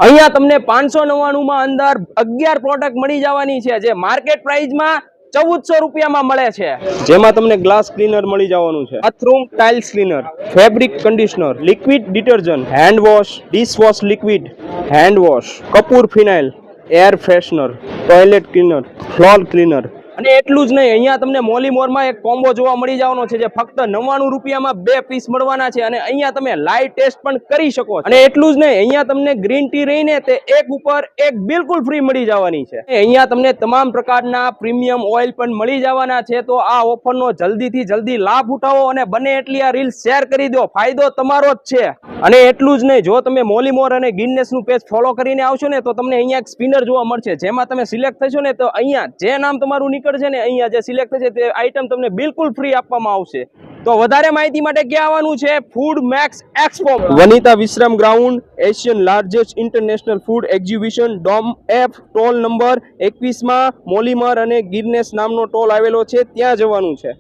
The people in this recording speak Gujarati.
અહીંયા તમને 599 માં અંદર 11 પ્રોડક્ટ મળી જવાની છે, જે માર્કેટ પ્રાઇસમાં 1400 રૂપિયામાં મળે છે, જેમાં તમને ગ્લાસ ક્લીનર મળી જવાનું છે, bathroom tiles cleaner, fabric conditioner, liquid detergent, hand wash, dish wash liquid, hand wash, કપૂર phenyl, air freshener, toilet cleaner, floor cleaner. અને એટલું જ નહીં, અહીંયા તમને મોલીમોરમાં એક કોમ્બો જોવા મળી જવાનો છે, જે ફક્ત 99 રૂપિયામાં 2 પીસ મળવાના છે, અને અહીંયા તમે લાઈવ ટેસ્ટ પણ કરી શકો છો. અને એટલું જ નહીં, અહીંયા તમને ગ્રીન ટી રહીને તે એક ઉપર એક બિલકુલ ફ્રી મળી જવાની છે. અહીંયા તમને તમામ પ્રકારના પ્રીમિયમ ઓઇલ પણ મળી જવાના છે. તો આ ઓફરનો જલ્દીથી જલ્દી લાભ ઉઠાવો અને બને એટલી આ રીલ શેર કરી દો, ફાયદો તમારો જ છે. અને એટલું જ નહીં, જો તમે મોલીમોર અને ગિનનેસનું પેજ ફોલો કરીને આવશો ને, તો તમને અહીંયા એક સ્પિનર જોવા મળશે, જેમાં તમે સિલેક્ટ થશો ને, તો અહીંયા જે નામ તમારું નીકળશે ને, અહીંયા જે સિલેક્ટ થશે તે આઈટમ તમને બિલકુલ ફ્રી આપવામાં આવશે. તો વધારે માહિતી માટે ક્યાં આવવાનું છે? Food max expo, Vanita Vishram ground, Asian largest international food exhibition, dome F, toll number 21 માં મોલીમોર અને ગિનનેસ નામનો ટોલ આવેલો છે, ત્યાં જવાનું છે.